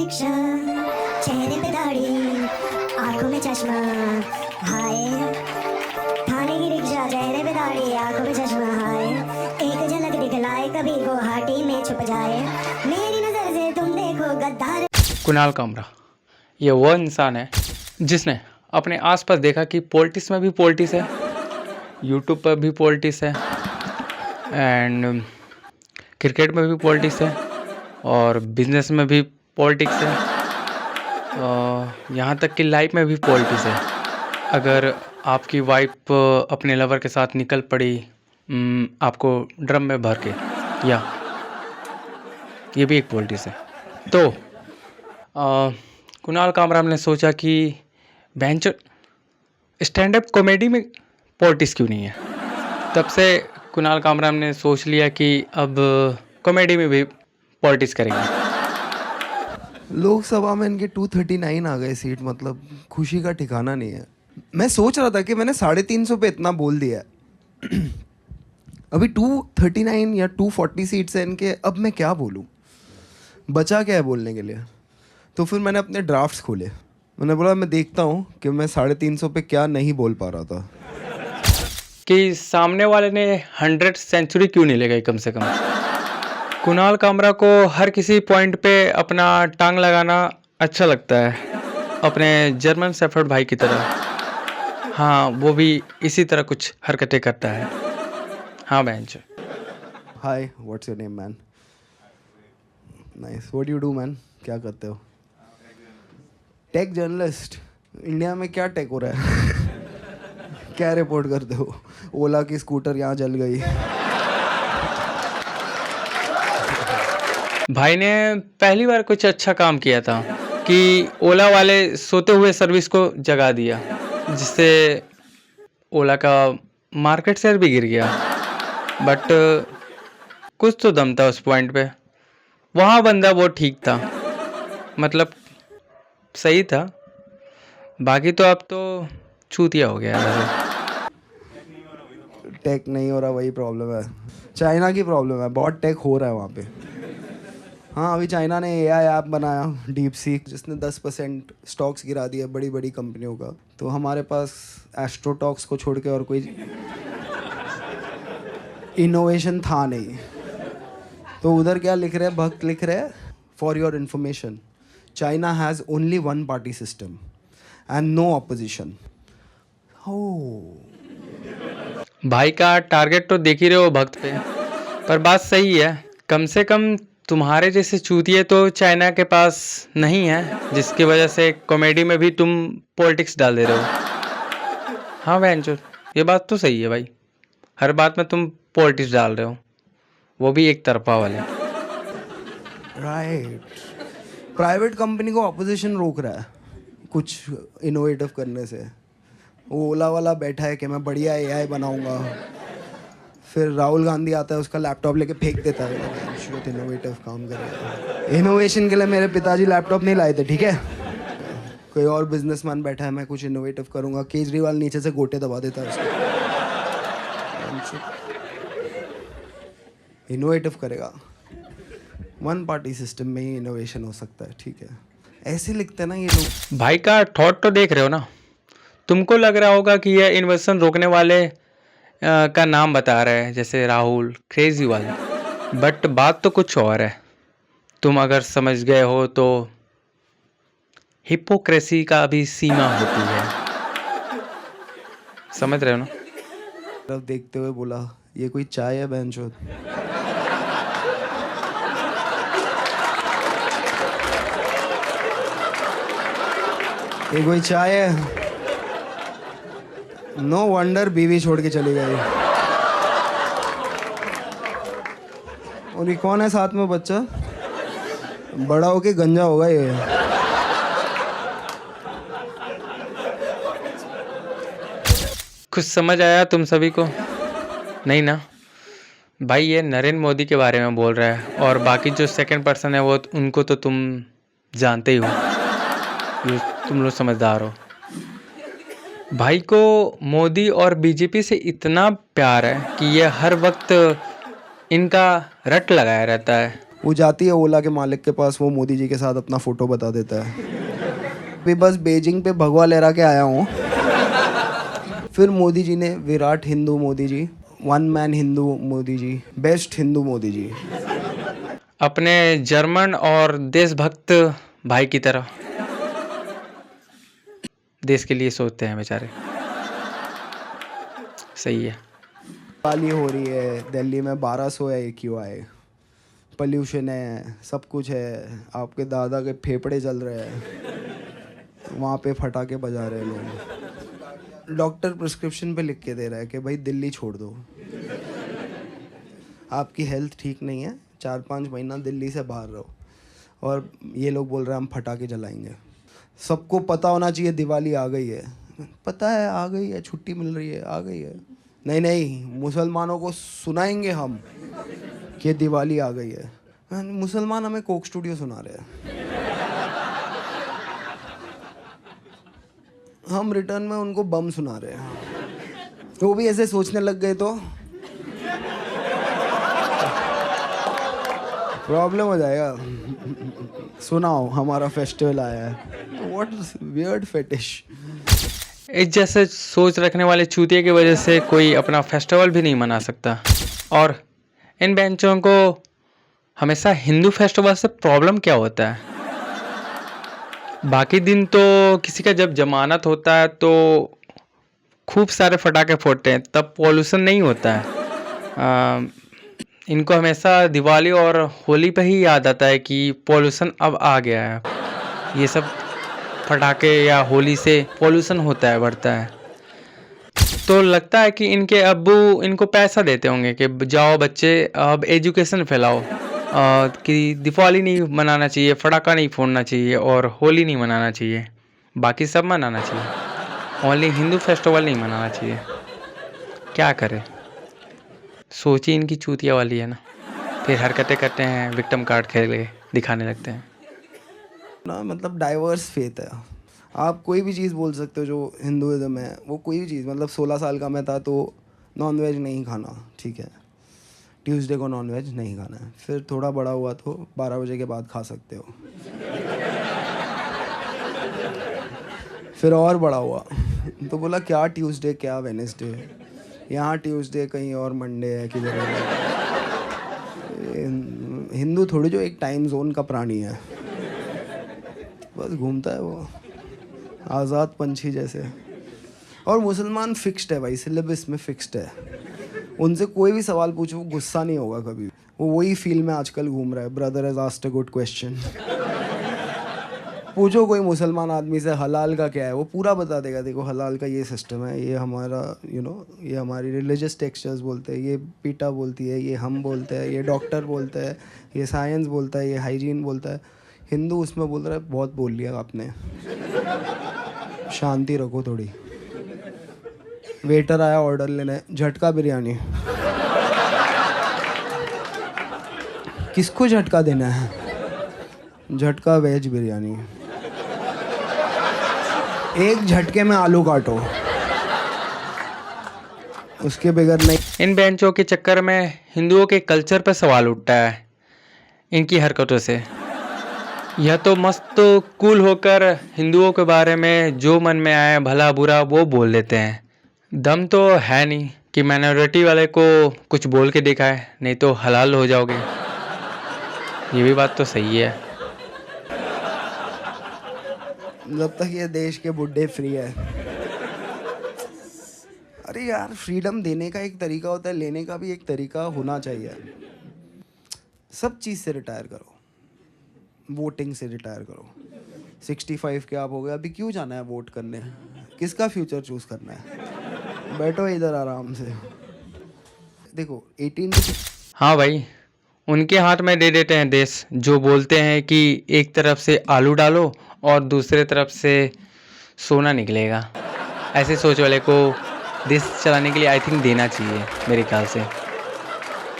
Rickshaw, चेहरे पे दाढ़ी, आंखों में चश्मा, हाय। थाने की रिक्शा, चेहरे पे दाढ़ी, आंखों में चश्मा, हाय। एक झलक दिखलाए कभी गुवाहाटी में छुप जाए, मेरी नजर से तुम देखो गद्दार। कुणाल कामरा ये वो इंसान है जिसने अपने आसपास देखा कि पॉलिटिक्स में भी पॉलिटिक्स है, यूट्यूब पर भी पॉलिटिक्स है, एंड क्रिकेट में भी पॉलिटिक्स है, और बिजनेस में भी पॉलिटिक्स है, यहाँ तक कि लाइफ में भी पॉलिटिक्स है। अगर आपकी वाइफ अपने लवर के साथ निकल पड़ी आपको ड्रम में भर के, या ये भी एक पॉलिटिक्स है। तो कुणाल कामराम ने सोचा कि बेंच स्टैंड अप कॉमेडी में पॉलिटिक्स क्यों नहीं है। तब से कुणाल कामराम ने सोच लिया कि अब कॉमेडी में भी पॉलिटिक्स करेंगे। लोकसभा में इनके 239 आ गए सीट, मतलब खुशी का ठिकाना नहीं है। मैं सोच रहा था कि मैंने 350 पे इतना बोल दिया है अभी 239 या 240 सीट्स है इनके, अब मैं क्या बोलूं, बचा क्या है बोलने के लिए। तो फिर मैंने अपने ड्राफ्ट्स खोले, मैंने बोला मैं देखता हूँ कि मैं 350 पे क्या नहीं बोल पा रहा था। कि सामने वाले ने 100 सेंचुरी क्यों नहीं ले गई कम से कम। कुणाल कामरा को हर किसी पॉइंट पे अपना टांग लगाना अच्छा लगता है, अपने जर्मन शेफर्ड भाई की तरह। हाँ, वो भी इसी तरह कुछ हरकतें करता है। हाँ bench. Hi, what's your name man? Nice, what you do man? क्या करते हो? Take journalist. इंडिया में क्या टेक हो रहा है? क्या रिपोर्ट करते हो? ओला की स्कूटर यहाँ जल गई। भाई ने पहली बार कुछ अच्छा काम किया था कि ओला वाले सोते हुए सर्विस को जगा दिया, जिससे ओला का मार्केट शेयर भी गिर गया। बट कुछ तो दम था उस पॉइंट पे। वहाँ बंदा वो ठीक था, मतलब सही था। बाकी तो अब तो चूतिया हो गया वैसे। टेक नहीं हो रहा, वही प्रॉब्लम है। चाइना की प्रॉब्लम है, बहुत टेक हो रहा है वहाँ पे। हाँ, अभी चाइना ने एआई ऐप बनाया डीप सीक, जिसने 10% स्टॉक्स गिरा दिए बड़ी बड़ी कंपनियों का। तो हमारे पास एस्ट्रोटॉक्स को छोड़ के और कोई इनोवेशन था नहीं। तो उधर क्या लिख रहे हैं, भक्त लिख रहे हैं, for your information China has only one party system and no opposition. भाई का टारगेट तो देख ही रहे हो भक्त पे, पर बात सही है। कम से कम तुम्हारे जैसे चूतिए तो चाइना के पास नहीं है, जिसकी वजह से कॉमेडी में भी तुम पॉलिटिक्स डाल दे रहे हो। हाँ वेंचर, ये बात तो सही है भाई, हर बात में तुम पॉलिटिक्स डाल रहे हो, वो भी एक तरफा वाले। राइट, प्राइवेट कंपनी को ऑपोजिशन रोक रहा है कुछ इनोवेटिव करने से। वो ओला वाला बैठा है कि मैं बढ़िया एआई बनाऊंगा, फिर राहुल गांधी आता है उसका लैपटॉप लेके फेंक देता है। इनोवेटिव काम करेगा। इनोवेशन के लिए मेरे पिताजी लैपटॉप नहीं लाए थे, ठीक है। कोई और बिजनेसमैन बैठा है, मैं कुछ इनोवेटिव करूंगा, केजरीवाल नीचे से गोटे दबा देता है उसको। इनोवेटिव करेगा, वन पार्टी सिस्टम में ही इनोवेशन हो सकता है, ठीक है। ऐसे लिखते हैं ना ये लोग। भाई का थॉट तो देख रहे हो ना। तुमको लग रहा होगा कि यह इन्वेस्टन रोकने वाले का नाम बता रहे हैं, जैसे राहुल केजरीवाल, बट बात तो कुछ और है। तुम अगर समझ गए हो तो हिपोक्रेसी का भी सीमा होती है, समझ रहे हो ना। तरफ देखते हुए बोला, ये कोई चाय है बहनचोद? ये कोई चाय है? नो वंडर बीवी छोड़ के चली गई। और ये कौन है साथ में बच्चा? बड़ा होके गंजा होगा ये। कुछ समझ आया तुम सभी को? नहीं ना भाई, ये नरेंद्र मोदी के बारे में बोल रहा है, और बाकी जो सेकंड पर्सन है वो उनको तो तुम जानते ही हो, तुम लोग समझदार हो। भाई को मोदी और बीजेपी से इतना प्यार है कि ये हर वक्त इनका रट लगाया रहता है। वो जाती है ओला के मालिक के पास, वो मोदी जी के साथ अपना फ़ोटो बता देता है। अभी बस बीजिंग पे भगवा लहरा के आया हूँ। फिर मोदी जी ने Virat Hindu Modi ji, one man Hindu Modi ji, best Hindu Modi ji. अपने जर्मन और देशभक्त भाई की तरह देश के लिए सोचते हैं बेचारे। सही है। दिवाली हो रही है, दिल्ली में 1200 है AQI, पोल्यूशन है, सब कुछ है, आपके दादा के फेफड़े जल रहे हैं, वहाँ पे फटाके बजा रहे हैं लोग। डॉक्टर प्रिस्क्रिप्शन पे लिख के दे रहा है कि भाई दिल्ली छोड़ दो, आपकी हेल्थ ठीक नहीं है, 4-5 महीना दिल्ली से बाहर रहो। और ये लोग बोल रहे हैं हम फटाके जलाएंगे। सबको पता होना चाहिए दिवाली आ गई है। पता है आ गई है, छुट्टी मिल रही है, आ गई है। नहीं नहीं, मुसलमानों को सुनाएंगे हम कि दिवाली आ गई है। मुसलमान हमें कोक स्टूडियो सुना रहे हैं, हम रिटर्न में उनको बम सुना रहे हैं। वो भी ऐसे सोचने लग गए तो प्रॉब्लम हो जाएगा। सुनाओ हमारा फेस्टिवल आया है, व्हाट वियर्ड फेटिश। इस जैसे सोच रखने वाले चूतिए की वजह से कोई अपना फेस्टिवल भी नहीं मना सकता। और इन बेंचों को हमेशा हिंदू फेस्टिवल से प्रॉब्लम क्या होता है? बाकी दिन तो किसी का जब जमानत होता है तो खूब सारे फटाके फोड़ते हैं, तब पॉल्यूशन नहीं होता है। इनको हमेशा दिवाली और होली पे ही याद आता है कि पॉल्यूशन अब आ गया है। ये सब फटाके या होली से पॉल्यूशन होता है, बढ़ता है। तो लगता है कि इनके अब्बू इनको पैसा देते होंगे कि जाओ बच्चे अब एजुकेशन फैलाओ कि दिवाली नहीं मनाना चाहिए, फटाका नहीं फोड़ना चाहिए और होली नहीं मनाना चाहिए, बाकी सब मनाना चाहिए, ओनली हिंदू फेस्टिवल नहीं मनाना चाहिए। क्या करें, सोच ही इनकी चूतिया वाली है ना। फिर हरकतें करते हैं, विक्टिम कार्ड खेल के दिखाने लगते हैं ना। मतलब डाइवर्स फेथ है, आप कोई भी चीज़ बोल सकते हो जो हिंदुइज्म है, वो कोई भी चीज़। मतलब 16 साल का मैं था तो नॉन वेज नहीं खाना, ठीक है, ट्यूसडे को नॉन वेज नहीं खाना है। फिर थोड़ा बड़ा हुआ तो 12 बजे के बाद खा सकते हो। फिर और बड़ा हुआ तो बोला क्या ट्यूसडे क्या वेडनेसडे, यहाँ ट्यूसडे कहीं और मंडे है किधर है। हिंदू थोड़ी जो एक टाइम जोन का प्राणी है, बस घूमता है वो आज़ाद पंछी जैसे। और मुसलमान फिक्स्ड है भाई, सिलेबस में फिक्स्ड है। उनसे कोई भी सवाल पूछो वो गुस्सा नहीं होगा कभी। वो वही फील्ड में आजकल घूम रहा है। Brother has asked a good question. पूछो कोई मुसलमान आदमी से हलाल का क्या है, वो पूरा बता देगा। देखो हलाल का ये सिस्टम है, ये हमारा ये हमारी रिलीजियस टेक्सचर्स बोलते हैं, ये पीटा बोलती है, ये हम बोलते हैं, ये डॉक्टर बोलते हैं, ये साइंस बोलता है, ये हाइजीन बोलता है। हिंदू उसमें बोल रहा है बहुत बोल लिया आपने, शांति रखो थोड़ी। वेटर आया ऑर्डर लेने, झटका बिरयानी। किसको झटका देना है? झटका वेज बिरयानी। एक झटके में आलू काटो, उसके बगैर नहीं। इन बेंचों के चक्कर में हिंदुओं के कल्चर पर सवाल उठता है इनकी हरकतों से। यह तो मस्त कूल होकर हिंदुओं के बारे में जो मन में आए भला बुरा वो बोल देते हैं। दम तो है नहीं कि माइनॉरिटी वाले को कुछ बोल के दिखाए, नहीं तो हलाल हो जाओगे। ये भी बात तो सही है। जब तक ये देश के बुड्ढे फ्री है। अरे यार, फ्रीडम देने का एक तरीका होता है, लेने का भी एक तरीका होना चाहिए। सब चीज़ से रिटायर करो, वोटिंग से रिटायर करो। 65 के आप हो गए, अभी क्यों जाना है वोट करने? किसका फ्यूचर चूज करना है? बैठो इधर आराम से। देखो 18 हाँ भाई, उनके हाथ में दे देते हैं देश, जो बोलते हैं कि एक तरफ से आलू डालो और दूसरे तरफ से सोना निकलेगा। ऐसे सोच वाले को देश चलाने के लिए आई थिंक देना चाहिए मेरे ख्याल से।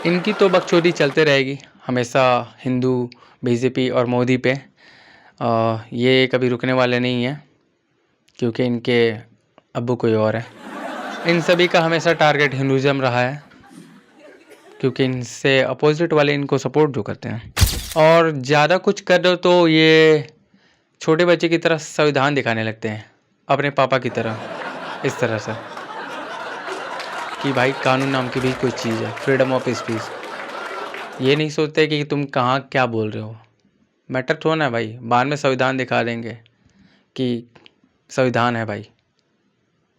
इनकी तो बकचोदी चलते रहेगी हमेशा, हिंदू, बीजेपी और मोदी पे। ये कभी रुकने वाले नहीं हैं, क्योंकि इनके अब्बू कोई और है। इन सभी का हमेशा टारगेट हिंदुज़म रहा है, क्योंकि इनसे अपोजिट वाले इनको सपोर्ट जो करते हैं। और ज़्यादा कुछ कर रहे हो तो ये छोटे बच्चे की तरह संविधान दिखाने लगते हैं अपने पापा की तरह, इस तरह से कि भाई कानून नाम की भी कोई चीज़ है, फ्रीडम ऑफ स्पीच। ये नहीं सोचते कि तुम कहाँ क्या बोल रहे हो। मैटर थोड़ा ना है भाई, बाद में संविधान दिखा देंगे कि संविधान है भाई।